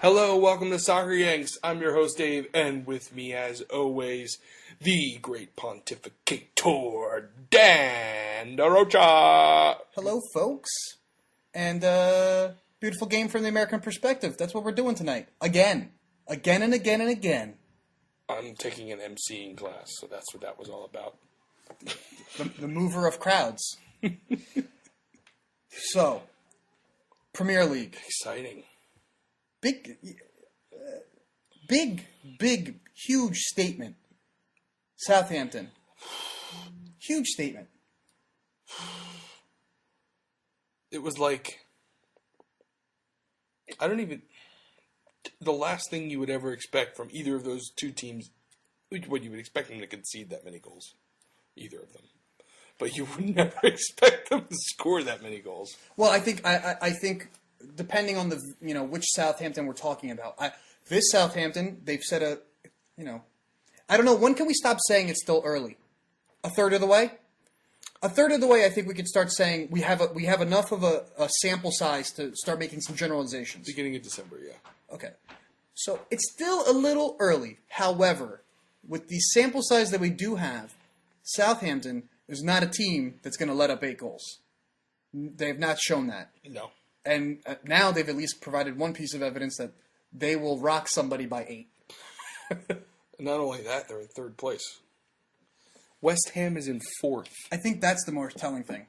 Hello, welcome to Soccer Yanks. I'm your host, Dave, and with me, as always, the great pontificator, Dan DeRocha. Hello, folks. And beautiful game from the American perspective. That's what we're doing tonight. Again. Again and again and again. I'm taking an MCing class, so that's what that was all about. The mover of crowds. So, Premier League. Exciting. Big, huge statement. Southampton. Huge statement. It was like, the last thing you would ever expect from either of those two teams, what you would expect them to concede that many goals. Either of them. But you would never expect them to score that many goals. Well, I think depending on the which Southampton we're talking about. This Southampton, they've set I don't know, when can we stop saying it's still early? A third of the way? A third of the way, I think we could start saying we have enough of a sample size to start making some generalizations. Beginning of December, yeah. Okay. So it's still a little early. However, with the sample size that we do have, Southampton is not a team that's going to let up 8 goals. They have not shown that. No. And now they've at least provided one piece of evidence that they will rock somebody by 8. Not only that, they're in third place. West Ham is in 4th. I think that's the more telling thing.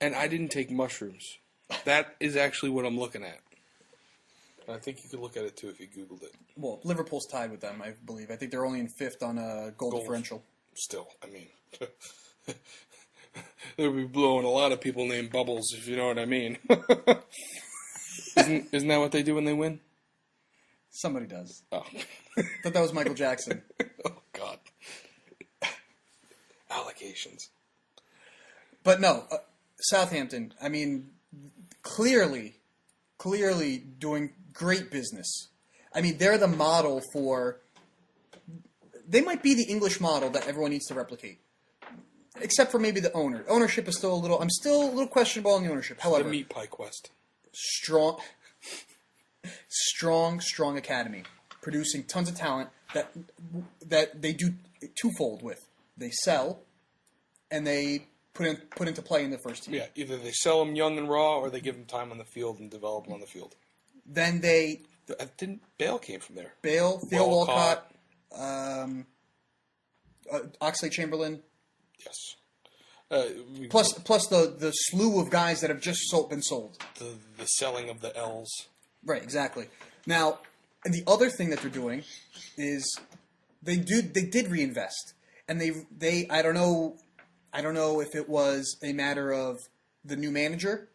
And I didn't take mushrooms. That is actually what I'm looking at. And I think you could look at it too if you Googled it. Well, Liverpool's tied with them, I believe. I think they're only in 5th on a goal differential. Still, I mean, they'll be blowing a lot of people named Bubbles, if you know what I mean. Isn't that what they do when they win? Somebody does. Oh. Thought that was Michael Jackson. Oh, God. Allegations. But no, Southampton, I mean, clearly doing great business. I mean, they're the model for... They might be the English model that everyone needs to replicate. Except for maybe the owner. Ownership is still a little... I'm still a little questionable on the ownership. However... The meat pie quest. Strong academy. Producing tons of talent that they do twofold with. They sell, and they put into play in the first team. Yeah, either they sell them young and raw, or they give them time on the field and develop them on the field. Then they... Bale came from there. Bale, Theo Walcott, Oxlade-Chamberlain. Yes. Plus the slew of guys that have just been sold. The selling of the L's. Right, exactly. Now, and the other thing that they're doing is they did reinvest, and they I don't know if it was a matter of the new manager,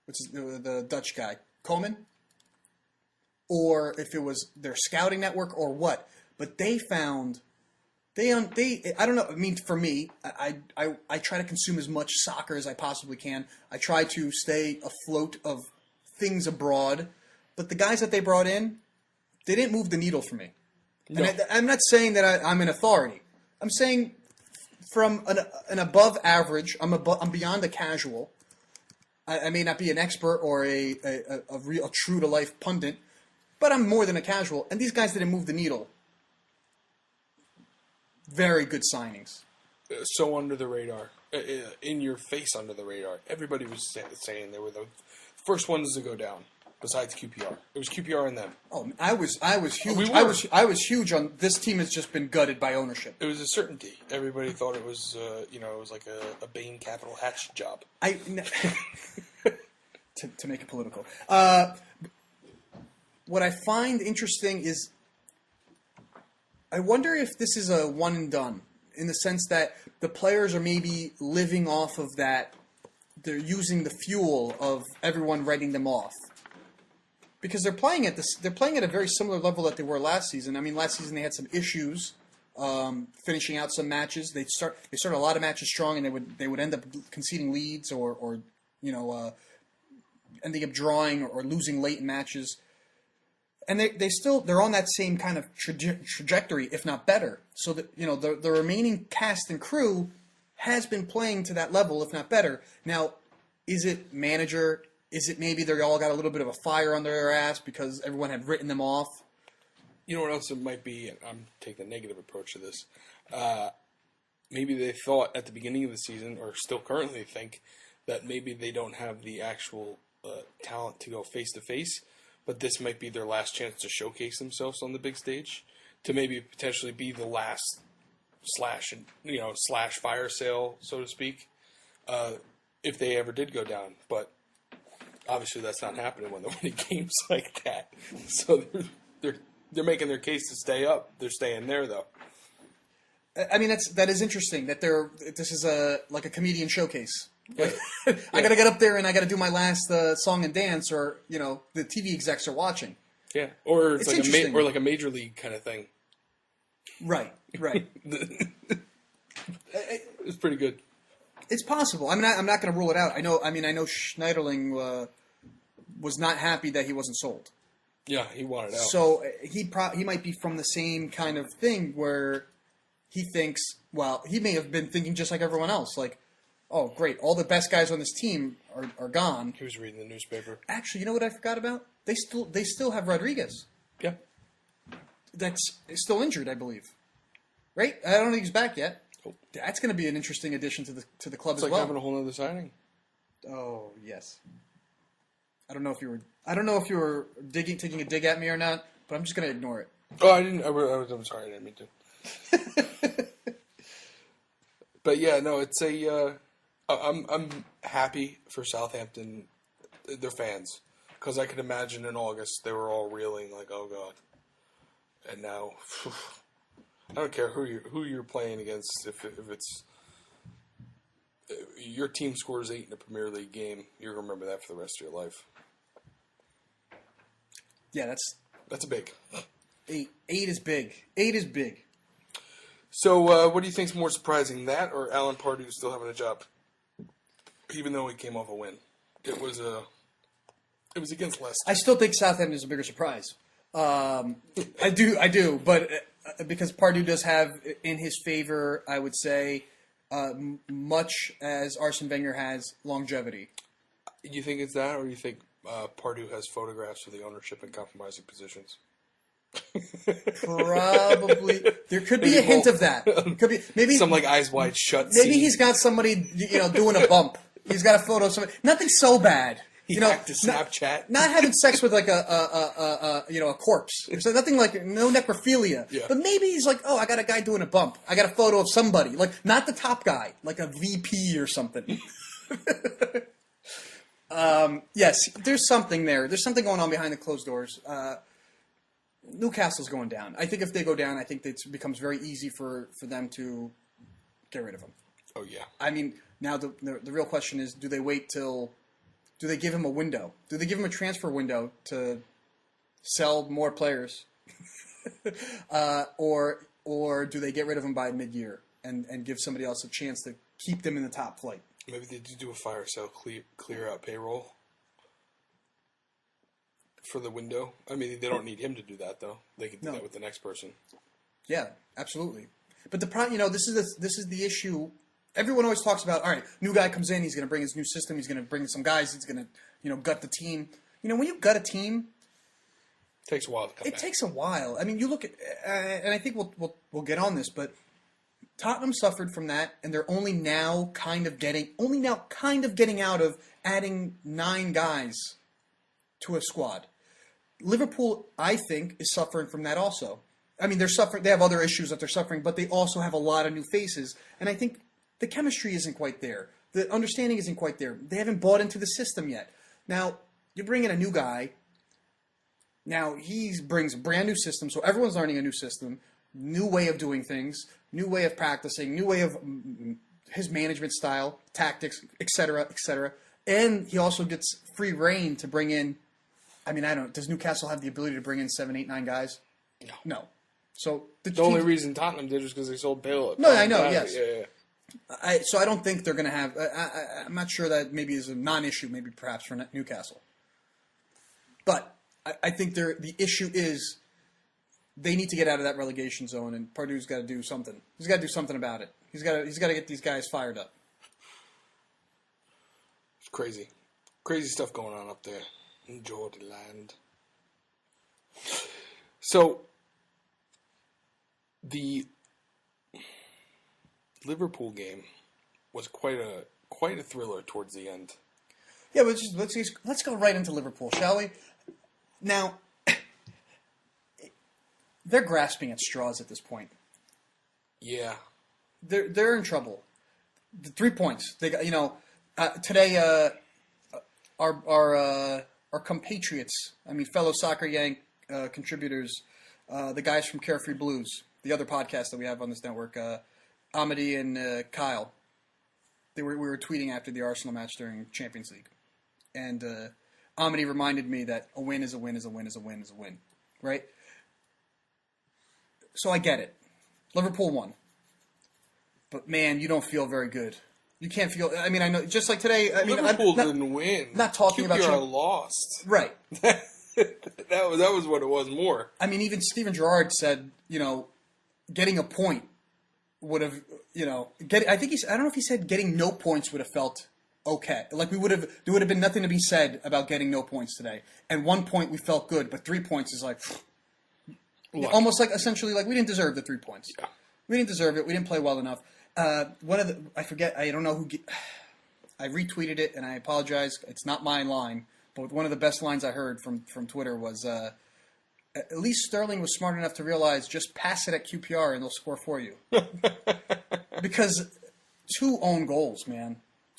which is the Dutch guy, Koeman, or if it was their scouting network or what, but they found. I don't know. I mean, for me, I try to consume as much soccer as I possibly can. I try to stay afloat of things abroad. But the guys that they brought in, they didn't move the needle for me. No. And I'm not saying that I'm an authority. I'm saying from an above average, I'm beyond a casual. I may not be an expert or a real true to life pundit, but I'm more than a casual. And these guys didn't move the needle. Very good signings. So under the radar. In your face under the radar. Everybody was saying they were the first ones to go down, besides QPR. It was QPR and them. Oh, I was huge. I was huge on this team has just been gutted by ownership. It was a certainty. Everybody thought it was, it was like a Bain Capital Hatch job. To make it political. What I find interesting is I wonder if this is a one and done, in the sense that the players are maybe living off of that. They're using the fuel of everyone writing them off, because they're playing at a very similar level that they were last season. I mean, last season they had some issues finishing out some matches. They started a lot of matches strong, and they would end up conceding leads or ending up drawing or losing late in matches. And they're on that same kind of trajectory, if not better. So that the remaining cast and crew has been playing to that level, if not better. Now, is it manager? Is it maybe they all got a little bit of a fire under their ass because everyone had written them off? You know what else it might be? I'm taking a negative approach to this. Maybe they thought at the beginning of the season, or still currently think, that maybe they don't have the actual talent to go face-to-face, but this might be their last chance to showcase themselves on the big stage, to maybe potentially be the last slash fire sale, so to speak, if they ever did go down. But obviously that's not happening when they're winning games like that. So they're making their case to stay up. They're staying there, though. I mean, that is interesting that this is like a comedian showcase. Like, I got to get up there and I got to do my last song and dance, or the TV execs are watching. Yeah, or it's like like a major league kind of thing. Right. It's pretty good. It's possible. I mean, I'm not going to rule it out. I know Schneiderlin was not happy that he wasn't sold. Yeah, he wanted out. So he might be from the same kind of thing where he thinks, well, he may have been thinking just like everyone else, like, oh, great, all the best guys on this team are gone. He was reading the newspaper. Actually, you know what I forgot about? They still have Rodriguez. Yeah. That's still injured, I believe. Right? I don't think he's back yet. Oh. That's going to be an interesting addition to the club It's as like well. having a whole other signing. Oh, yes. I don't know if you were taking a dig at me or not, but I'm just going to ignore it. Oh, I didn't. I'm sorry. I didn't mean to. But yeah, no, it's a. I'm happy for Southampton, their fans, because I could imagine in August they were all reeling like, oh god, and now I don't care who you're playing against. If it's your team scores 8 in a Premier League game, you're gonna remember that for the rest of your life. Yeah, that's big. 8 is big. 8 is big. So, what do you think's more surprising, that or Alan Pardew still having a job, even though he came off a win? It was against Leicester. I still think Southampton is a bigger surprise. I do, but because Pardew does have in his favor, I would say, much as Arsene Wenger has longevity. You think it's that, or you think Pardew has photographs of the ownership in compromising positions? Probably there could be a hint of that. Could be maybe some like eyes wide shut. Maybe scene. He's got somebody doing a bump. He's got a photo of somebody. Nothing so bad. He hacked to Snapchat. Not having sex with like a corpse. So nothing like no necrophilia. Yeah. But maybe he's like, oh, I got a guy doing a bump. I got a photo of somebody, like not the top guy, like a VP or something. Yes, there's something there. There's something going on behind the closed doors. Newcastle's going down. I think if they go down, I think it becomes very easy for them to get rid of him. Oh yeah. I mean, now the real question is, do they give him a window? Do they give him a transfer window to sell more players, or do they get rid of him by mid-year and give somebody else a chance to keep them in the top flight? Maybe they do a fire sale, clear out payroll for the window. I mean, they don't need him to do that though. They can do that with the next person. Yeah, absolutely. But the problem, this is the issue. Everyone always talks about, all right, new guy comes in, he's going to bring his new system, he's going to bring some guys, he's going to, gut the team. When you gut a team, it takes a while to come back. It takes a while. I mean, you look at, and I think we'll get on this, but Tottenham suffered from that, and they're only now kind of getting out of adding 9 guys to a squad. Liverpool, I think, is suffering from that also. I mean, they're suffering. They have other issues that they're suffering, but they also have a lot of new faces, and I think the chemistry isn't quite there. The understanding isn't quite there. They haven't bought into the system yet. Now, you bring in a new guy. Now, he brings a brand new system, so everyone's learning a new system, new way of doing things, new way of practicing, new way of his management style, tactics, etc., etc. And he also gets free reign to bring in, I mean, does Newcastle have the ability to bring in 7, 8, 9 guys? No. So the only reason Tottenham did was because they sold Bale. No, I know, yes. Yeah. So I don't think they're going to have, I'm not sure that maybe is a non-issue, maybe perhaps for Newcastle. But I think the issue is they need to get out of that relegation zone, and Pardew's got to do something. He's got to do something about it. He's got to get these guys fired up. It's crazy. Crazy stuff going on up there in Jordanland. So, the Liverpool game was quite a thriller towards the end. Yeah, but let's go right into Liverpool, shall we? Now, they're grasping at straws at this point. Yeah, they're in trouble. The 3 points they got. Today, our compatriots, fellow Soccer Yank contributors, the guys from Carefree Blues, the other podcast that we have on this network, Amity and Kyle. We were tweeting after the Arsenal match during Champions League, and Amity reminded me that a win is a win is a win is a win is a win, right? So I get it. Liverpool won, but man, you don't feel very good. You can't feel. I know, just like today. Liverpool didn't win. Not talking about QPR lost. Right. that was what it was more. Even Steven Gerrard said, getting a point would have, I don't know if he said getting no points would have felt okay. Like there would have been nothing to be said about getting no points today. And 1 point we felt good, but 3 points is like, almost like essentially like we didn't deserve the 3 points. Yeah. We didn't deserve it. We didn't play well enough. I don't know who, I retweeted it and I apologize. It's not my line, but one of the best lines I heard from Twitter was, at least Sterling was smart enough to realize just pass it at QPR and they'll score for you. Because 2 own goals, man.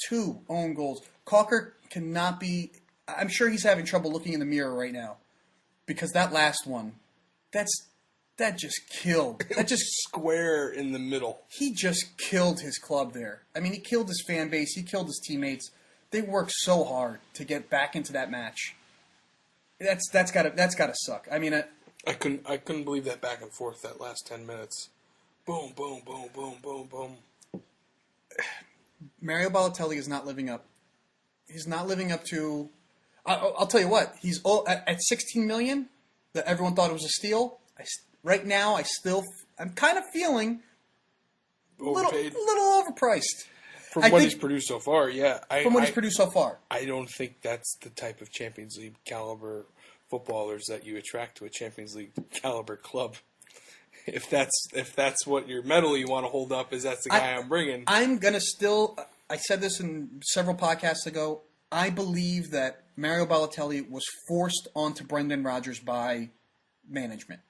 2 own goals. Caulker cannot be... I'm sure he's having trouble looking in the mirror right now. Because that last one, that just killed. That just... Square in the middle. He just killed his club there. He killed his fan base. He killed his teammates. They worked so hard to get back into that match. That's gotta suck. I couldn't believe that back and forth that last 10 minutes. Boom, boom, boom, boom, boom, boom. Mario Balotelli is not living up. He's not living up to. I'll tell you what. He's at 16 million. That everyone thought it was a steal. Right now, I'm kind of feeling Overpaid. a little overpriced. From what he's produced so far, yeah. He's produced so far. I don't think that's the type of Champions League caliber footballers that you attract to a Champions League caliber club. If that's what your medal you want to hold up is that's the guy I'm bringing. I'm going to still... I said this in several podcasts ago. I believe that Mario Balotelli was forced onto Brendan Rodgers by management.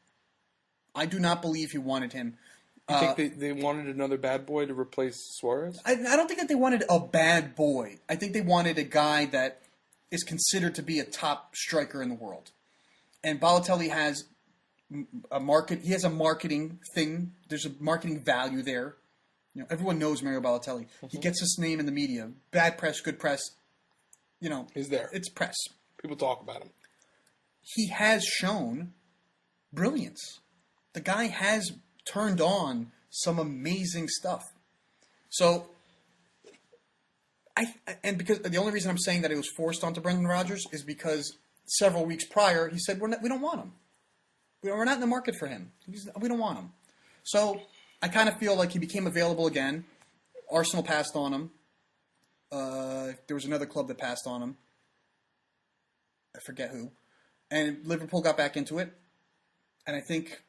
I do not believe he wanted him. You think they wanted another bad boy to replace Suarez? I don't think that they wanted a bad boy. I think they wanted a guy that is considered to be a top striker in the world. And Balotelli has a market. He has a marketing thing. There's a marketing value there. Everyone knows Mario Balotelli. Mm-hmm. He gets his name in the media. Bad press, good press. He's there. It's press. People talk about him. He has shown brilliance. The guy has turned on some amazing stuff. So, because the only reason I'm saying that it was forced onto Brendan Rodgers is because several weeks prior he said we don't want him. We're not in the market for him. We don't want him. So I kind of feel like he became available again. Arsenal passed on him. There was another club that passed on him. I forget who. And Liverpool got back into it. And I think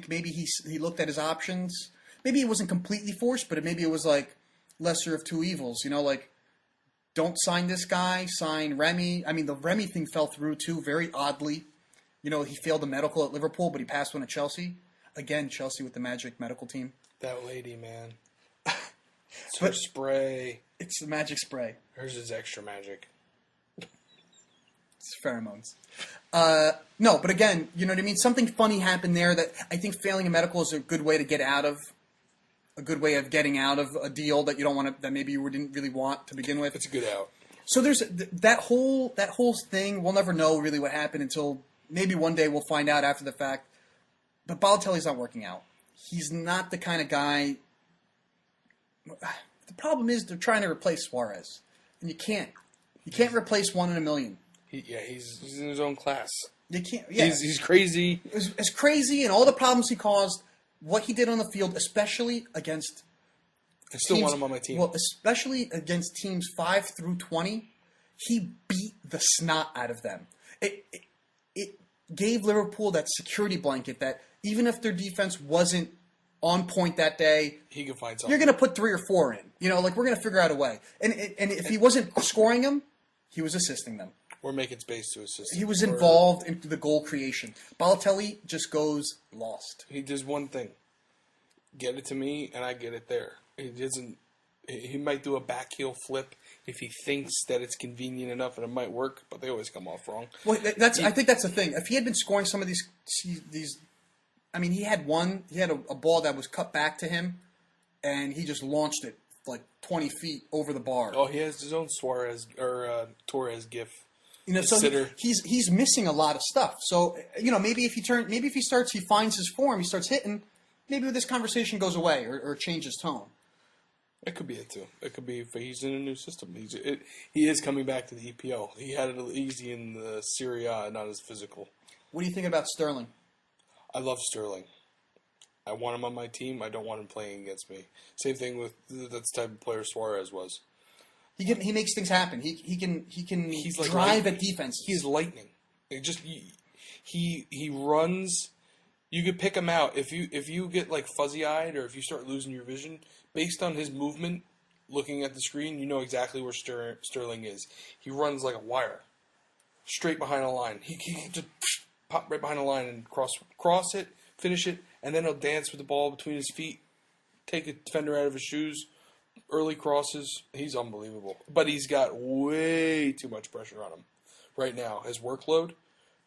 maybe he looked at his options. Maybe it wasn't completely forced, but maybe it was like lesser of two evils. Like don't sign this guy, sign Remy. The Remy thing fell through too, very oddly. He failed the medical at Liverpool, but he passed one at Chelsea. Again, Chelsea with the magic medical team. That lady, man. It's her spray. It's the magic spray. Hers is extra magic. It's pheromones. No, but again, you know what I mean? Something funny happened there that I think failing a medical is a good way to get out of. A good way of getting out of a deal that you don't want to, that maybe you didn't really want to begin with. It's a good out. So there's that whole thing. We'll never know really what happened until maybe one day we'll find out after the fact. But Balotelli's not working out. He's not the kind of guy. The problem is they're trying to replace Suarez, and you can't. You can't replace one in a million. He's in his own class. You can't. Yeah, he's crazy. As crazy, and all the problems he caused. What he did on the field, especially against. I still want him on my team. Well, especially against teams 5 through 20, he beat the snot out of them. It gave Liverpool that security blanket that even if their defense wasn't on point that day, he can find something. You're going to put 3 or 4 in. We're going to figure out a way. And if he wasn't scoring them, he was assisting them. Or making space to assist. He was involved in the goal creation. Balotelli just goes lost. He does one thing. Get it to me, and I get it there. He doesn't. He might do a back heel flip if he thinks that it's convenient enough and it might work, but they always come off wrong. Well, I think that's the thing. If he had been scoring some of these, I mean, he had a ball that was cut back to him, and he just launched it like 20 feet over the bar. Oh, he has his own Torres gif. So he's missing a lot of stuff. So maybe if he finds his form, he starts hitting. Maybe this conversation goes away or changes tone. It could be it too. It could be if he's in a new system. He is coming back to the EPL. He had it easy in the Serie A, not as physical. What do you think about Sterling? I love Sterling. I want him on my team. I don't want him playing against me. Same thing with that's the type of player Suarez was. He makes things happen. He can He's like drive at defenses. He's lightning. He runs. You could pick him out if you get like fuzzy eyed or if you start losing your vision based on his movement. Looking at the screen, you know exactly where Sterling is. He runs like a wire, straight behind a line. He can just pop right behind the line and cross it, finish it, and then he'll dance with the ball between his feet, take a defender out of his shoes. Early crosses, he's unbelievable. But he's got way too much pressure on him right now. His workload.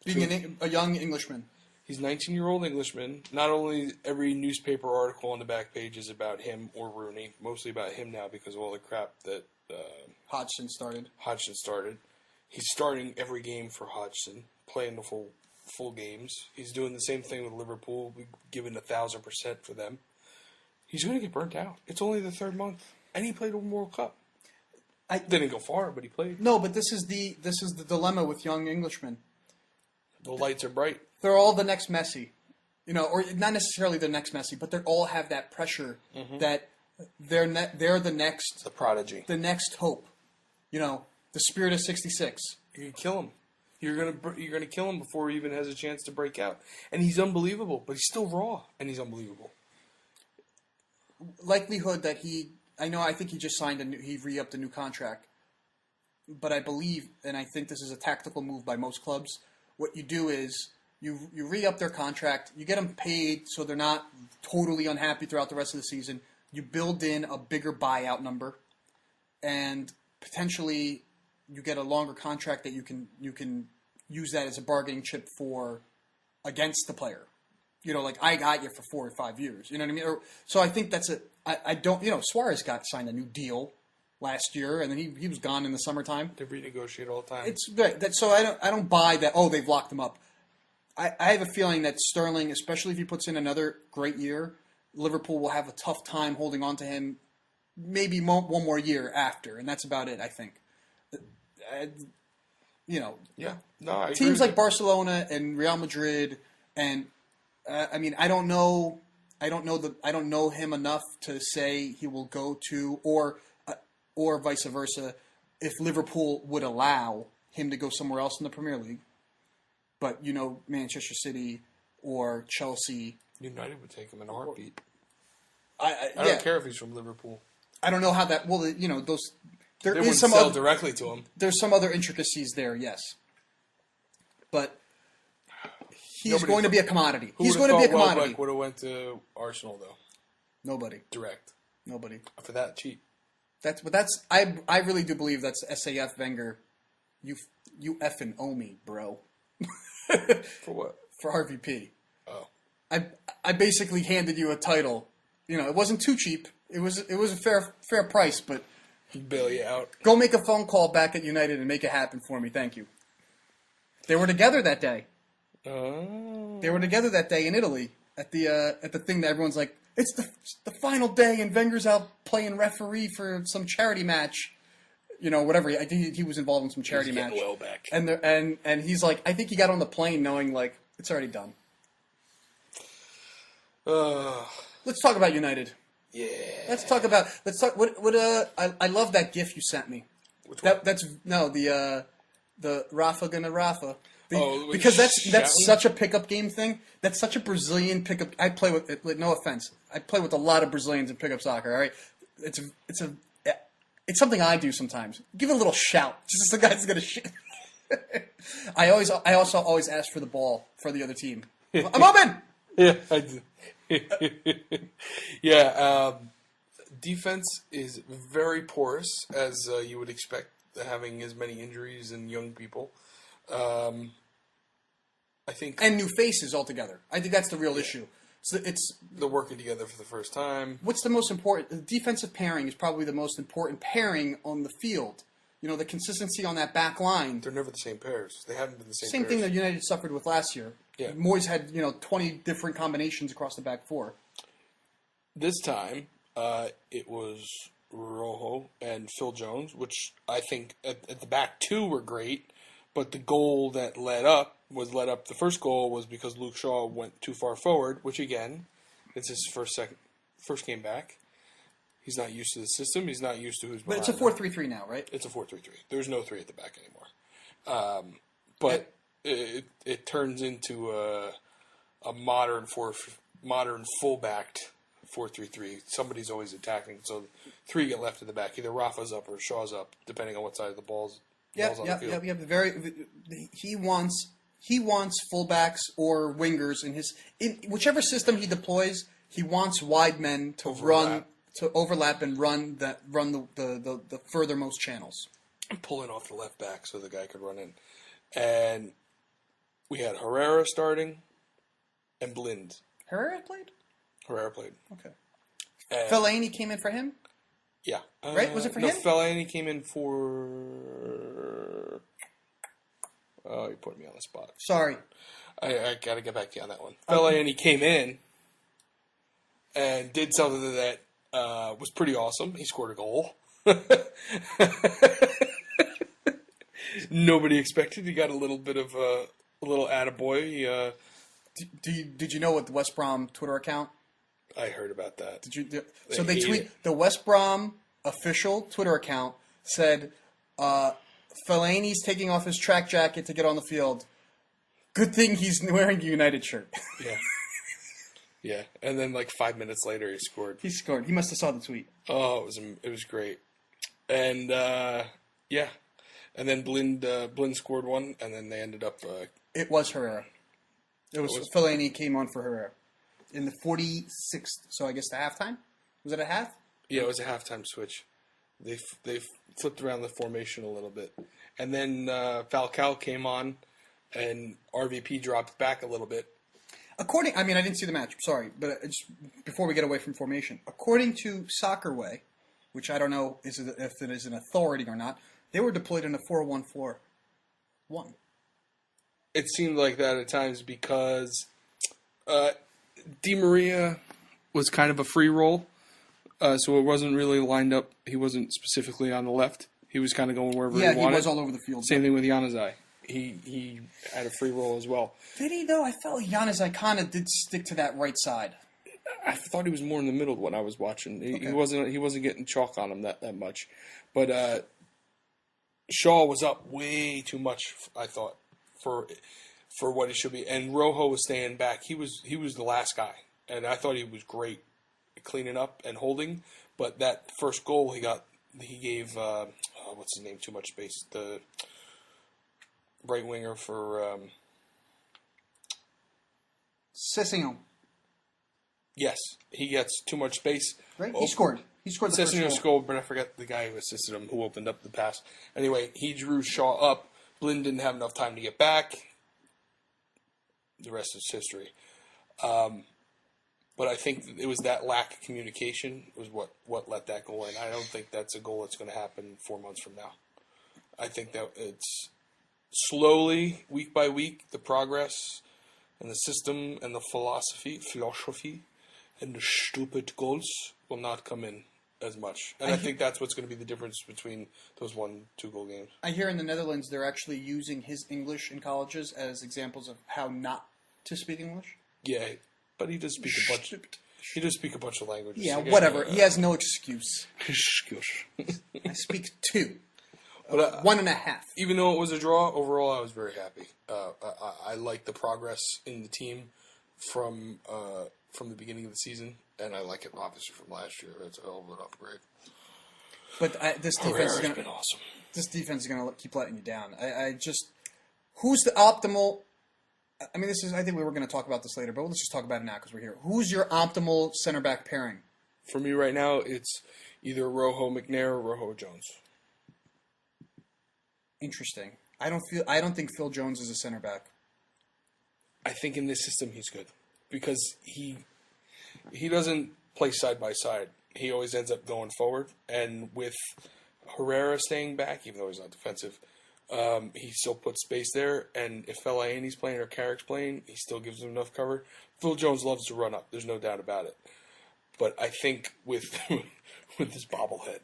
Being a young Englishman. He's a 19-year-old Englishman. Not only every newspaper article on the back page is about him or Rooney, mostly about him now because of all the crap that Hodgson started. He's starting every game for Hodgson, playing the full games. He's doing the same thing with Liverpool, giving 1,000% for them. He's going to get burnt out. It's only the 3rd month. And he played a World Cup. Didn't go far, but he played. No, but this is the dilemma with young Englishmen. The lights are bright. They're all the next Messi, or not necessarily the next Messi, but they all have that pressure that they're the next, the prodigy, the next hope. The spirit of '66. You can kill him. You're gonna kill him before he even has a chance to break out. And he's unbelievable, but he's still raw, and he's unbelievable. Likelihood that I think he just signed he re-upped a new contract. But I believe, and I think this is a tactical move by most clubs, what you do is you re-up their contract, you get them paid so they're not totally unhappy throughout the rest of the season, you build in a bigger buyout number, and potentially you get a longer contract that you can use that as a bargaining chip against the player. Like I got you for 4 or 5 years. You know what I mean? So I think that's I don't. Suarez signed a new deal last year, and then he was gone in the summertime. They renegotiate all the time. It's good. So I don't buy that. Oh, they've locked him up. I have a feeling that Sterling, especially if he puts in another great year, Liverpool will have a tough time holding on to him. Maybe one more year after, and that's about it. I think. Yeah. No, I agree teams like Barcelona and Real Madrid and. I don't know. I don't know him enough to say he will go to, or vice versa, if Liverpool would allow him to go somewhere else in the Premier League. But Manchester City or Chelsea, United would take him in a heartbeat. I don't care if he's from Liverpool. I don't know how that. Well, those. There they is wouldn't some sell other, directly to him. There's some other intricacies there, yes, but. He's going to be a commodity. He's going to be a commodity. Welbeck would have went to Arsenal though. Nobody. Direct. Nobody. For that cheap. I really do believe that's SAF Wenger. You effing owe me, bro. For what? For RVP. Oh. I basically handed you a title. It wasn't too cheap. It was a fair price, but bail you out. Go make a phone call back at United and make it happen for me. Thank you. They were together that day. Oh. They were together that day in Italy at the thing that everyone's like, it's the final day and Wenger's out playing referee for some charity match, whatever. I think he was involved in some charity match. Well back. And he's like, I think he got on the plane knowing like it's already done. Let's talk about United. Yeah. Let's talk. I love that GIF you sent me. Which one? That's the Rafa gonna Rafa. Oh, Because that's shouting? such a pickup game thing. That's such a Brazilian pickup. I play with, no offense, I play with a lot of Brazilians in pickup soccer. All right, it's something I do sometimes. Give it a little shout, just as the guy's gonna shit. I also always ask for the ball for the other team. I'm open. Yeah, I do. Yeah, defense is very porous, as you would expect, having as many injuries and young people. I think, And new faces altogether. I think that's the real issue. So it's they're working together for the first time. what's the most important. The defensive pairing is probably the most important pairing on the field. You know, the consistency on that back line. They're never the same pairs. They haven't been the same. Same pairs. thing that United suffered with last year. Yeah. Moyes had 20 different combinations across the back four. This time, it was Rojo and Phil Jones, which I think at the back two were great, but the goal that led up. The first goal was because Luke Shaw went too far forward, which again, it's his first game back. He's not used to the system. He's not used to who's behind. But it's a 4-3-3 now, right? It's a 4-3-3. There's no 3 at the back anymore. But it turns into a modern full-backed 4-3-3. Somebody's always attacking, so 3 get left at the back. Either Rafa's up or Shaw's up, depending on what side of the ball's on the field. Yeah. He wants fullbacks or wingers in whichever system he deploys. He wants wide men to overlap and run the furthermost channels. Pulling off the left back so the guy could run in. And we had Herrera starting and Blind. Herrera played? Herrera played. Okay. And Fellaini came in for him? Yeah. Right? Was it for him? No, Fellaini came in for... Oh, you're putting me on the spot. Sorry. I got to get back to you on that one. Fellaini came in and did something that was pretty awesome. He scored a goal. Nobody expected. He got a little bit of a little attaboy. Did you know what the West Brom Twitter account? I heard about that. So they tweet the West Brom official Twitter account said Fellaini's taking off his track jacket to get on the field. Good thing he's wearing a United shirt. Yeah. Yeah, and then like 5 minutes later, he scored. He scored. He must have saw the tweet. Oh, it was great, and yeah, and then Blind scored one, and then they ended up. It was Herrera. It was Fellaini came on for Herrera in the 46th. So I guess the halftime. Was it a half? Yeah, it was a halftime switch. They flipped around the formation a little bit, and then Falcao came on, and RVP dropped back a little bit. I didn't see the match. Sorry, but just before we get away from formation, according to Soccer Way, which I don't know if it is an authority or not, they were deployed in a 4-1-4-1. It seemed like that at times because Di Maria was kind of a free roll, so it wasn't really lined up. He wasn't specifically on the left. He was kind of going wherever he wanted. Yeah, he was all over the field. Same thing with Januzaj. He had a free roll as well. Did he though? I felt Januzaj kind of did stick to that right side. I thought he was more in the middle when I was watching. He wasn't getting chalk on him that much, but Shaw was up way too much. I thought for what he should be, and Rojo was staying back. He was the last guy, and I thought he was great at cleaning up and holding. But that first goal he gave what's his name too much space. The right winger for Sessegnon. Yes, he gets too much space. Right, he scored. He scored the first goal. Scored, but I forget the guy who assisted him, who opened up the pass. Anyway, he drew Shaw up. Blind didn't have enough time to get back. The rest is history. But I think it was that lack of communication was what let that goal in. I don't think that's a goal that's going to happen 4 months from now. I think that it's slowly, week by week, the progress and the system and the philosophy, and the stupid goals will not come in as much. And I think that's what's going to be the difference between those 1-2 goal games. I hear in the Netherlands they're actually using his English in colleges as examples of how not to speak English. Yeah, but he does speak a bunch. He does speak a bunch of languages. Yeah, whatever. He has no excuse. Excuse. I speak 2. But 1.5. Even though it was a draw, overall I was very happy. I like the progress in the team from the beginning of the season, and I like it obviously from last year. It's a hell of an upgrade. But this defense Herrera's been awesome. This defense is going to keep letting you down. I just who's the optimal? I mean, I think we were going to talk about this later, but let's just talk about it now because we're here. Who's your optimal center back pairing? For me right now, it's either Rojo McNair or Rojo Jones. Interesting. I don't think Phil Jones is a center back. I think in this system he's good because he doesn't play side by side. He always ends up going forward, and with Herrera staying back, even though he's not defensive, he still puts space there. And if Fellaini's playing or Carrick's playing, he still gives them enough cover. Phil Jones loves to run up. There's no doubt about it. But I think with this bobblehead.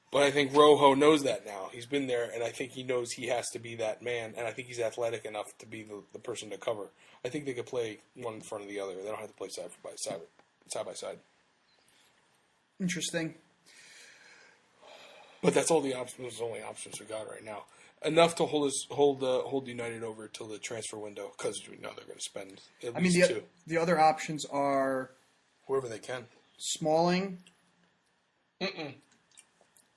But I think Rojo knows that now. He's been there, and I think he knows he has to be that man, and I think he's athletic enough to be the person to cover. I think they could play one in front of the other. They don't have to play side by side. Interesting. But that's all the options. Those are the only options we got right now. Enough to hold United over till the transfer window because we know they're going to spend at least two. The other options are whoever they can. Smalling.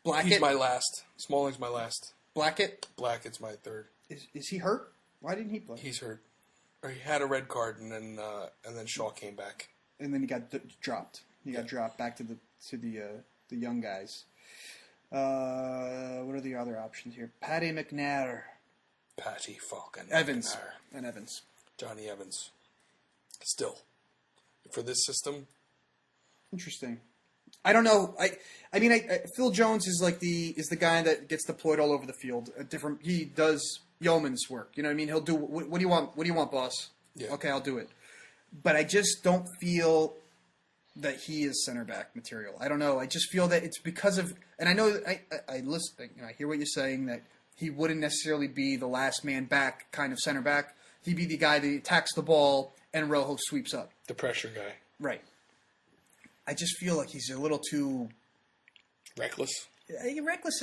Blackett. He's my last. Smalling's my last. Blackett's my third. Is he hurt? Why didn't he play? He's hurt. Or he had a red card and then Shaw came back. And then he got dropped. He got dropped back to the young guys. What are the other options here? Paddy McNair. Patty fucking Evans. McNair. And Evans. Johnny Evans. Still. For this system. Interesting. I don't know. I mean, Phil Jones is the guy that gets deployed all over the field. He does yeoman's work. You know what I mean? He'll do. What do you want? What do you want, boss? Yeah. Okay, I'll do it. But I just don't feel that he is center back material. I don't know. I just feel that it's because of, and I know I listen. I hear what you're saying that he wouldn't necessarily be the last man back kind of center back. He'd be the guy that attacks the ball and Rojo sweeps up. The pressure guy. Right. I just feel like he's a little too reckless. Reckless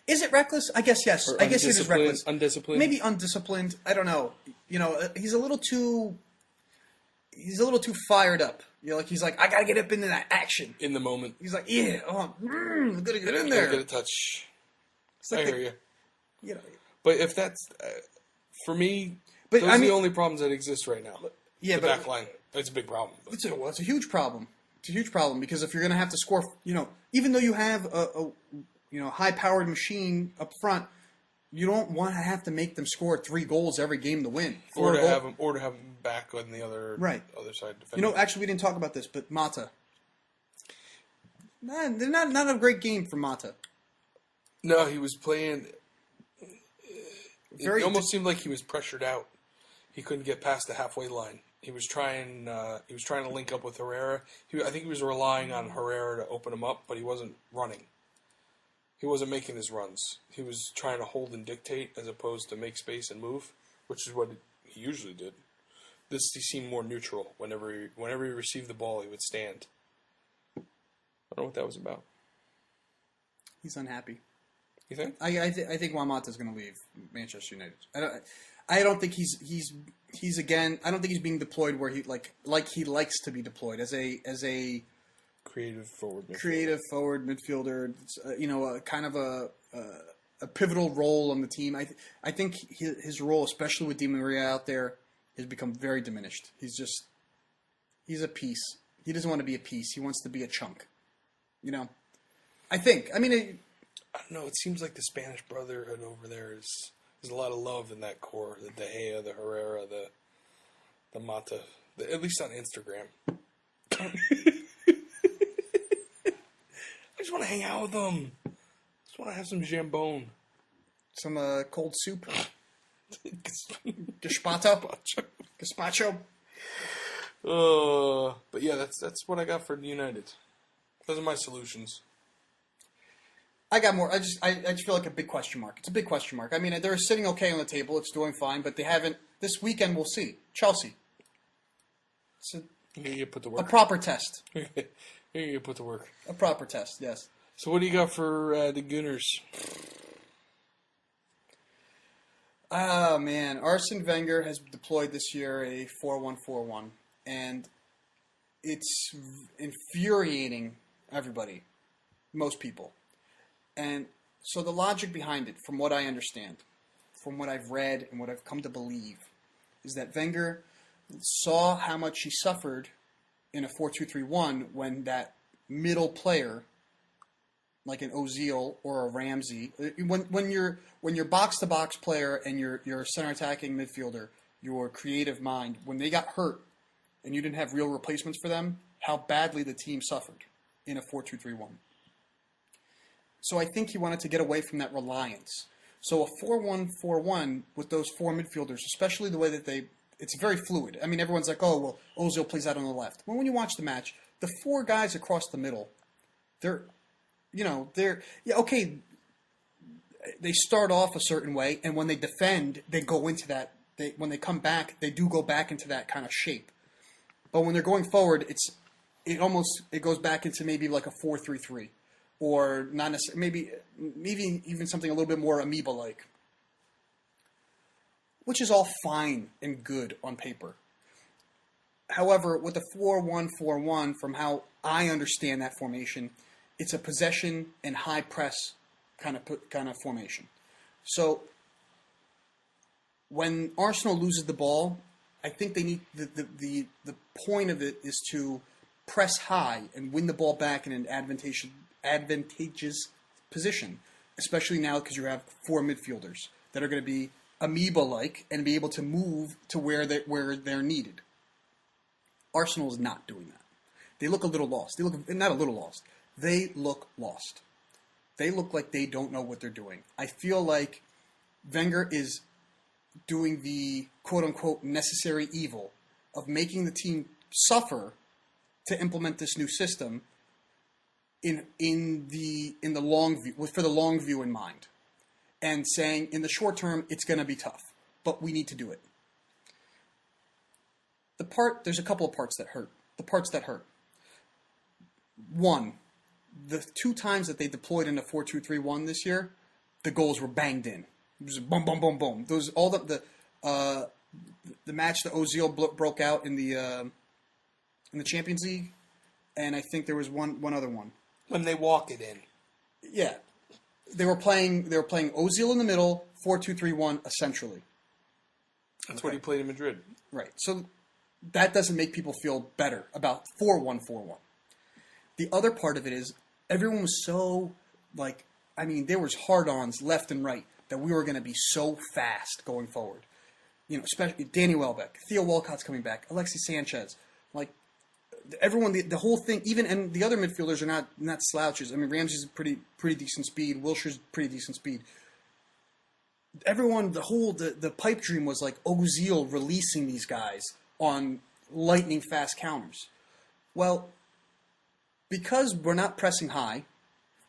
is it reckless? I guess yes. I guess it is reckless. Undisciplined. Maybe undisciplined. I don't know. You know, he's a little too fired up. You know, he's like, I gotta get up into that action in the moment. He's like, yeah, I'm gonna get in there. Get a touch. Like I hear you. You know, but if that's for me, those are the only problems that exist right now. Yeah, the back line. It's a big problem. It's a huge problem. It's a huge problem because if you're going to have to score, you know, even though you have a high-powered machine up front, you don't want to have to make them score 3 goals every game to win. Or to have them back on the other side defending. You know, actually, we didn't talk about this, but Mata. Man, they're not a great game for Mata. No, he was playing. It almost seemed like he was pressured out. He couldn't get past the halfway line. He was trying to link up with Herrera. I think he was relying on Herrera to open him up, but he wasn't running. He wasn't making his runs. He was trying to hold and dictate as opposed to make space and move, which is what he usually did. He seemed more neutral. Whenever he received the ball, he would stand. I don't know what that was about. He's unhappy. You think? I think Juan Mata's going to leave Manchester United. I don't think he's again. I don't think he's being deployed where he like he likes to be deployed as a creative forward midfielder. You know, kind of a pivotal role on the team. I think his role, especially with Di Maria out there, has become very diminished. He's a piece. He doesn't want to be a piece. He wants to be a chunk. You know, I mean, I don't know. It seems like the Spanish brotherhood over there is. There's a lot of love in that core. The De Gea, the Herrera, the Mata. At least on Instagram. I just want to hang out with them. I just want to have some jambon. Some cold soup. Gazpacho. But yeah, that's what I got for United. Those are my solutions. I got more. I just feel like a big question mark. It's a big question mark. I mean, they're sitting okay on the table. It's doing fine, but they haven't. This weekend, we'll see. Chelsea. It's you put to work. A proper test. You put to work. A proper test, yes. So what do you got for the Gunners? Oh, man. Arsene Wenger has deployed this year a 4-1-4-1, and it's infuriating everybody, most people. And so the logic behind it, from what I understand, from what I've read and what I've come to believe, is that Wenger saw how much he suffered in a 4-2-3-1 when that middle player, like an Ozil or a Ramsey, when you're box to box player and you're a center attacking midfielder, your creative mind, when they got hurt and you didn't have real replacements for them, how badly the team suffered in a 4-2-3-1. So I think he wanted to get away from that reliance. So a 4-1-4-1 with those four midfielders, especially the way that it's very fluid. I mean, everyone's like, oh, well, Ozil plays out on the left. Well, when you watch the match, the four guys across the middle, okay, they start off a certain way, and when they defend, they go into that. When they come back, they do go back into that kind of shape. But when they're going forward, it goes back into maybe like a 4-3-3, or not necessarily, maybe even something a little bit more amoeba-like, which is all fine and good on paper. However, with the 4-1-4-1, from how I understand that formation, it's a possession and high press kind of formation. So when Arsenal loses the ball, I think they need the point of it is to press high and win the ball back in an advantageous position, especially now because you have four midfielders that are going to be amoeba-like and be able to move to where they're needed. Arsenal is not doing that. They look a little lost. Not a little lost. They look lost. They look like they don't know what they're doing. I feel like Wenger is doing the quote-unquote necessary evil of making the team suffer to implement this new system in the long view, for the long view in mind, and saying in the short term it's going to be tough, but we need to do it. There's a couple of parts that hurt. The parts that hurt. One, the two times that they deployed in a 4-2-3-1 this year, the goals were banged in. It was boom, boom, boom, boom. Those all the match that Ozil broke out in the Champions League, and I think there was one other one. When they walk it in. Yeah, they were playing Ozil in the middle, 4-2-3-1 essentially. That's what he played in Madrid. Right. So that doesn't make people feel better about 4-1-4-1. The other part of it is everyone was so there was hard-ons left and right that we were going to be so fast going forward. You know, especially Danny Welbeck, Theo Walcott's coming back, Alexis Sanchez, everyone, the whole thing, and the other midfielders are not slouches. I mean, Ramsey's pretty decent speed, Wilshere's pretty decent speed. Everyone, the pipe dream was like Ozil releasing these guys on lightning fast counters. Well, because we're not pressing high,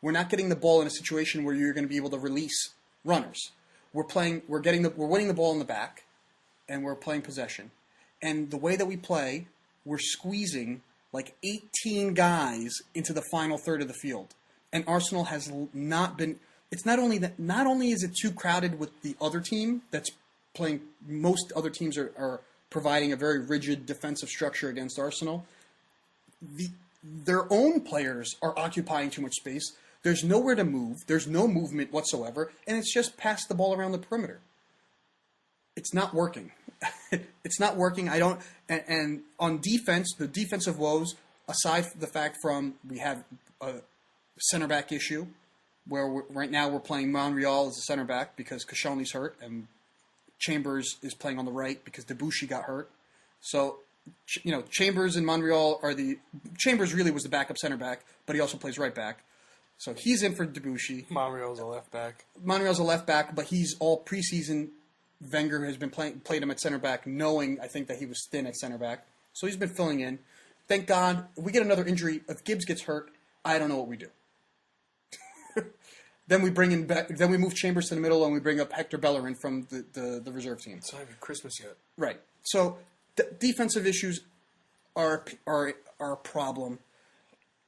we're not getting the ball in a situation where you're going to be able to release runners. We're winning the ball in the back, and we're playing possession. And the way that we play, we're squeezing like 18 guys into the final third of the field. And Arsenal has not been. It's not only that. Not only is it too crowded with the other team that's playing. Most other teams are providing a very rigid defensive structure against Arsenal. Their own players are occupying too much space. There's nowhere to move. There's no movement whatsoever, and it's just pass the ball around the perimeter. It's not working. It's not working. And on defense, the defensive woes, aside from the fact we have a center back issue, where right now we're playing Monreal as a center back because Koscielny's hurt, and Chambers is playing on the right because Debuchy got hurt. So, Chambers and Monreal Chambers really was the backup center back, but he also plays right back. So he's in for Debuchy. Monreal's a left back. Monreal's a left back, but he's all preseason. Wenger has been played him at center back, knowing, I think, that he was thin at center back. So he's been filling in. Thank God. If we get another injury, if Gibbs gets hurt, I don't know what we do. Then we move Chambers to the middle, and we bring up Hector Bellerin from the reserve team. It's not even Christmas yet. Right. So defensive issues are a problem.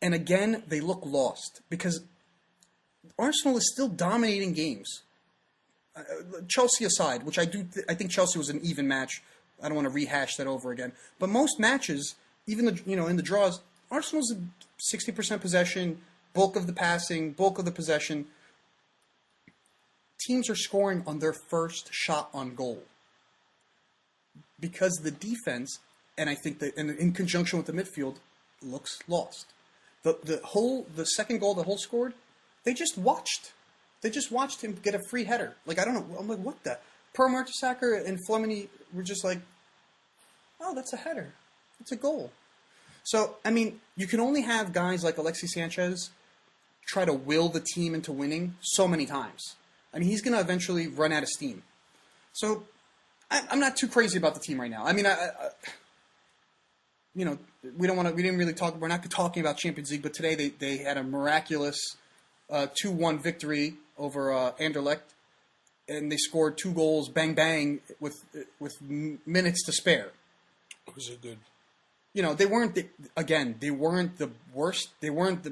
And again, they look lost because Arsenal is still dominating games. Chelsea aside, which I think Chelsea was an even match. I don't want to rehash that over again. But most matches, even in the draws, Arsenal's 60% possession, bulk of the passing, bulk of the possession. Teams are scoring on their first shot on goal because the defense, and I think that in conjunction with the midfield, looks lost. The second goal the Hull scored, they just watched. They just watched him get a free header. Like, I don't know. I'm like, what the? Per Mertesacker and Flemini were just like, oh, that's a header. It's a goal. So, I mean, you can only have guys like Alexis Sanchez try to will the team into winning so many times. I mean, he's going to eventually run out of steam. So, I'm not too crazy about the team right now. I mean, we didn't really talk. We're not talking about Champions League, but today they had a miraculous 2-1 victory over Anderlecht, and they scored 2 goals, bang bang, with minutes to spare. Was it good? They weren't the worst. They weren't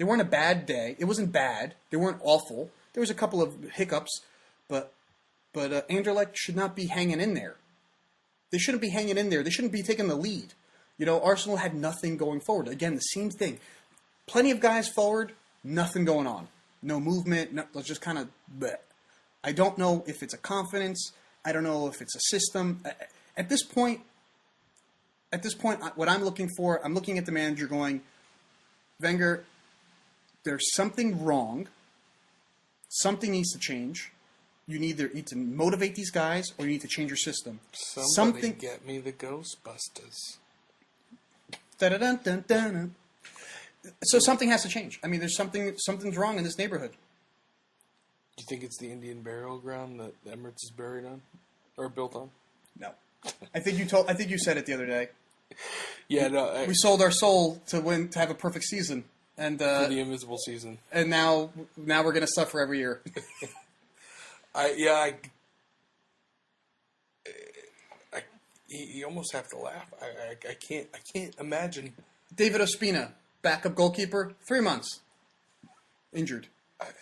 a bad day. It wasn't bad. They weren't awful. There was a couple of hiccups, but Anderlecht should not be hanging in there. They shouldn't be hanging in there. They shouldn't be taking the lead. Arsenal had nothing going forward. Again, the same thing. Plenty of guys forward, nothing going on. No movement. Just kind of bleh. I don't know if it's a confidence. I don't know if it's a system. At this point, what I'm looking for, I'm looking at the manager going, Wenger, there's something wrong. Something needs to change. You need to motivate these guys, or you need to change your system. Somebody get me the Ghostbusters. Da-da-dun-dun-dun. So something has to change. I mean, something's wrong in this neighborhood. Do you think it's the Indian burial ground that the Emirates is buried on, or built on? No, I think you said it the other day. Yeah, no. We sold our soul to have a perfect season, and for the invisible season. And now we're gonna suffer every year. You almost have to laugh. I can't imagine. David Ospina, backup goalkeeper, 3 months, injured.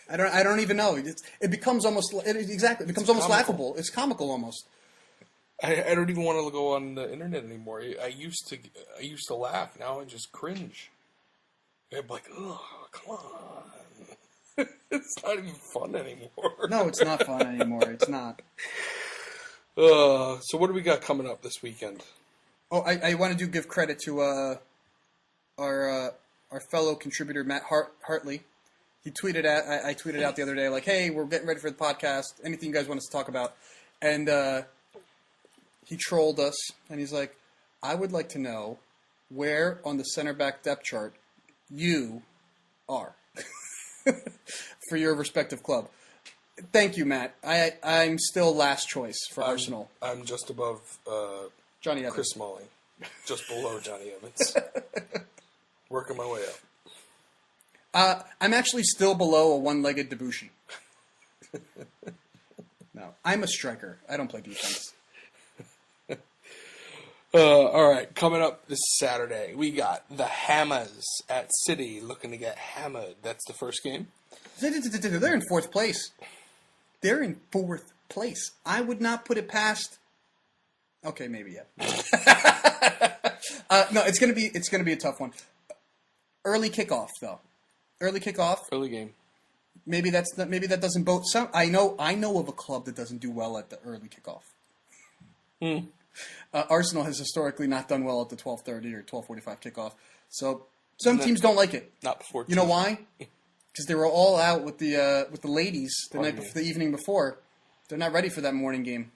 I don't even know. It becomes almost laughable. It's comical almost. I don't even want to go on the internet anymore. I used to laugh. Now I just cringe. I'm like, oh, come on. It's not even fun anymore. No, it's not fun anymore. It's not. So what do we got coming up this weekend? Oh, I want to give credit to our fellow contributor Matt Hartley. He tweeted out. I tweeted out the other day, like, "Hey, we're getting ready for the podcast. Anything you guys want us to talk about?" And he trolled us, and he's like, "I would like to know where on the center back depth chart you are for your respective club." Thank you, Matt. I'm still last choice for Arsenal. I'm just above Johnny Evans. Chris Smalling, just below Johnny Evans. Working my way up. I'm actually still below a one-legged Debussy. No, I'm a striker. I don't play defense. All right, coming up this Saturday, we got the Hammers at City looking to get hammered. That's the first game. They're in 4th place. They're in 4th place. I would not put it past. Okay, maybe yeah. No, it's gonna be a tough one. Early kickoff though. Early game. Maybe that doesn't bode. I know of a club that doesn't do well at the early kickoff. Arsenal has historically not done well at the 12:30 or 12:45 kickoff. So some teams don't like it. Not before. You know why? Because they were all out with the ladies the evening before. They're not ready for that morning game.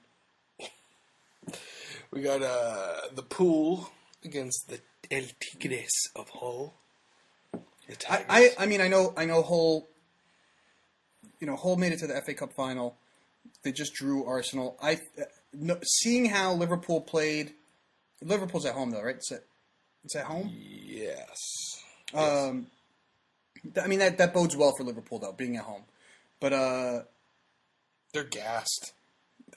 We got the Pool against the El Tigres of Hull. I mean I know Hull. Hull made it to the FA Cup final. They just drew Arsenal. Seeing how Liverpool played. Liverpool's at home though, right? It's at home. Yes. I mean that bodes well for Liverpool though, being at home. But they're gassed.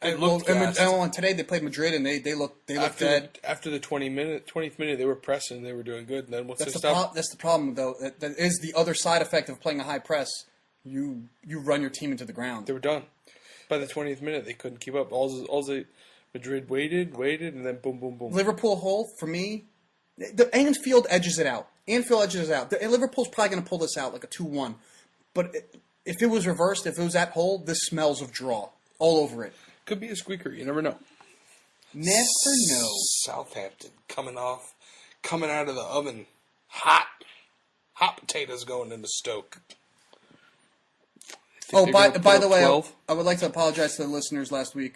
Today they played Madrid and they looked dead. After the 20th minute, they were pressing. They were doing good. And then that's the problem though. That is the other side effect of playing a high press. You run your team into the ground. They were done. By the 20th minute, they couldn't keep up. Madrid waited, and then boom, boom, boom. Liverpool Hull, for me, the Anfield edges it out. Liverpool's probably going to pull this out like a 2-1. But if it was reversed, if it was at Hull, this smells of draw all over it. Could be a squeaker. You never know. Never know. Southampton coming out of the oven, hot potatoes going into Stoke. Oh, by the way, I would like to apologize to the listeners last week.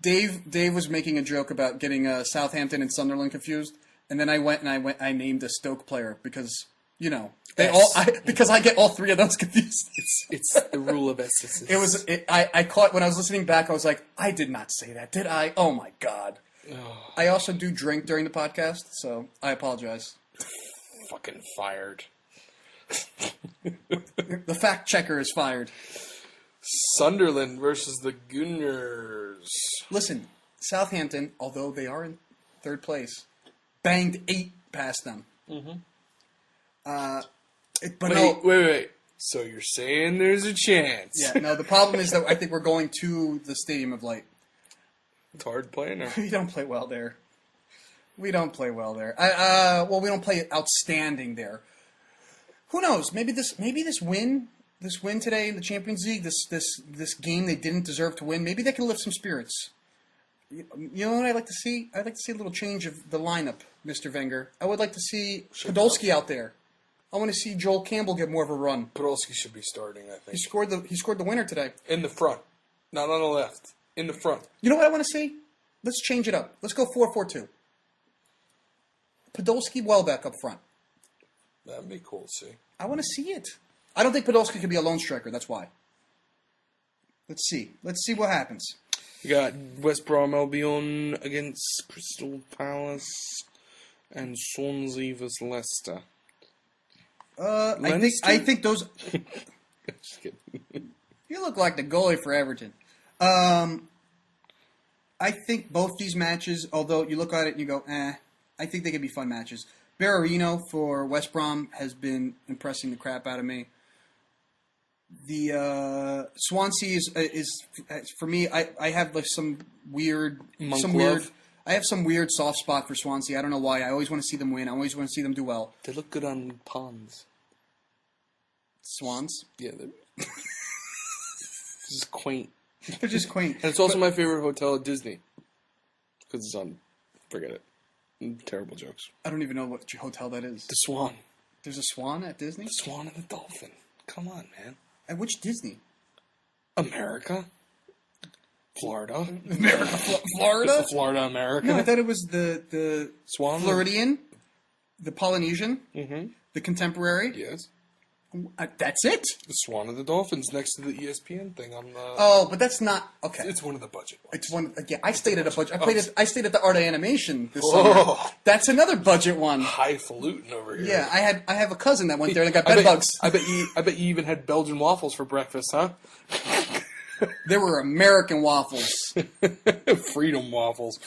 Dave was making a joke about getting Southampton and Sunderland confused, and then I named a Stoke player because because I get all three of those confused. It's the rule of S. I caught when I was listening back. I was like, I did not say that, did I? Oh my god. Oh. I also do drink during the podcast, so I apologize. Fucking fired. The fact checker is fired. Sunderland versus the Gunners. Listen, Southampton, although they are in third place, banged 8 past them. Mm-hmm. Wait. So you're saying there's a chance? Yeah. No, the problem is that I think we're going to the Stadium of Light. It's hard playing. Or? We don't play well there. We don't play outstanding there. Who knows? Maybe this win today in the Champions League, this game they didn't deserve to win. Maybe they can lift some spirits. You know what I'd like to see? I'd like to see a little change of the lineup, Mr. Wenger. I would like to see Podolski out there. I want to see Joel Campbell get more of a run. Podolski should be starting, I think. He scored the winner today. In the front. Not on the left. In the front. You know what I want to see? Let's change it up. Let's go 4-4-2. Podolski, Welbeck up front. That'd be cool to see. I want to see it. I don't think Podolski could be a lone striker. That's why. Let's see. Let's see what happens. You got West Brom Albion against Crystal Palace and Swansea vs Leicester. I think those. Just kidding. You look like the goalie for Everton. I think both these matches, although you look at it and you go, I think they could be fun matches. Berarino for West Brom has been impressing the crap out of me. The Swansea is for me. I have like some weird. I have some weird soft spot for Swansea. I don't know why. I always want to see them win. I always want to see them do well. They look good on ponds. Swans? Yeah, they're just quaint. They're just quaint. And it's also my favorite hotel at Disney. Because it's on... Forget it. Terrible jokes. I don't even know what hotel that is. The Swan. There's a Swan at Disney? The Swan and the Dolphin. Come on, man. At which Disney? America. Florida. Florida? Florida, America. No, I thought it was the Swan. Floridian, the Polynesian, Mm-hmm. the Contemporary. Yes. That's it? The Swan and the Dolphins next to the ESPN thing on the... Oh, but that's not... Okay. It's one of the budget ones. It's one... Yeah, I stayed at a budget... I stayed at the Art of Animation this summer. That's another budget one. Highfalutin over here. Yeah, I have a cousin that went there and got bed bugs. I bet you even had Belgian waffles for breakfast, huh? There were American waffles. Freedom waffles.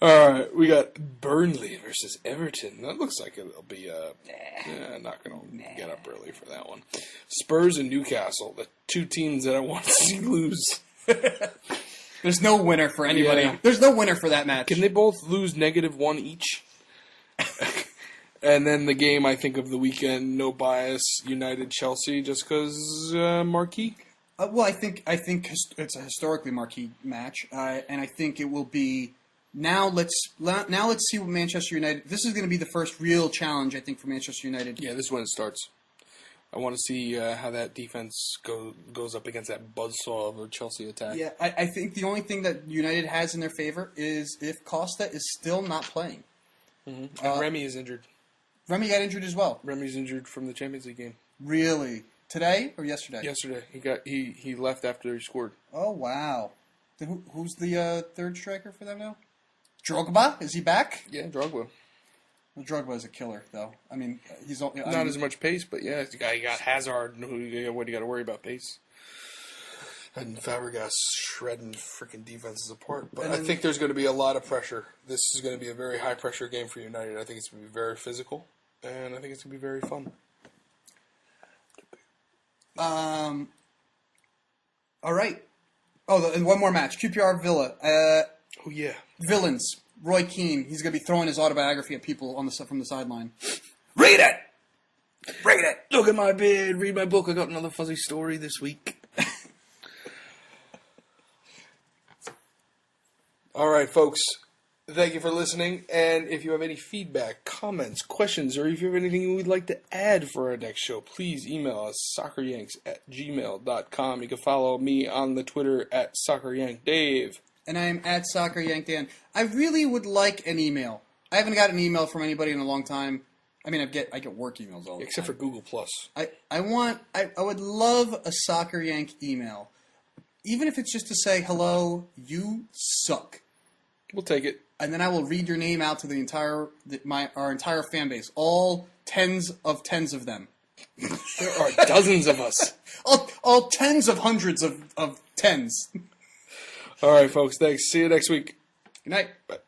All right, we got Burnley versus Everton. That looks like it'll be not going to get up early for that one. Spurs and Newcastle, the two teams that I want to see lose. There's no winner for anybody. Yeah. There's no winner for that match. Can they both lose -1 each? And then the game I think of the weekend, no bias, United Chelsea, just because marquee. Well, I think it's a historically marquee match, and I think it will be. Now let's see what Manchester United. This is going to be the first real challenge, I think, for Manchester United. Yeah, this is when it starts. I want to see how that defense goes up against that buzzsaw of a Chelsea attack. Yeah, I think the only thing that United has in their favor is if Costa is still not playing. Mm-hmm. And Remy is injured. Remy got injured as well. Remy's injured from the Champions League game. Really? Today or yesterday? Yesterday. He left after he scored. Oh, wow. Who's the third striker for them now? Drogba? Is he back? Yeah, Drogba. Well, Drogba is a killer, though. I mean, he's... Not as much pace, but yeah, you got Hazard. What do you got to worry about pace? And Fabregas shredding freaking defenses apart. But I think there's going to be a lot of pressure. This is going to be a very high-pressure game for United. I think it's going to be very physical, and I think it's going to be very fun. All right. and one more match. QPR Villa. Oh, yeah. Villains. Roy Keane. He's going to be throwing his autobiography at people from the sideline. Read it! Read it! Look at my beard, read my book. I got another fuzzy story this week. All right, folks. Thank you for listening. And if you have any feedback, comments, questions, or if you have anything you would like to add for our next show, please email us, socceryanks@gmail.com. You can follow me on the Twitter at socceryankdave. And I am at SoccerYankDan. I really would like an email. I haven't got an email from anybody in a long time. I mean, I get work emails all the Except time. for Google Plus. I would love a Soccer Yank email. Even if it's just to say, hello, you suck. We'll take it. And then I will read your name out to our entire fan base. All tens of them. There are dozens of us. All tens of hundreds of tens. All right, folks. Thanks. See you next week. Good night. Bye.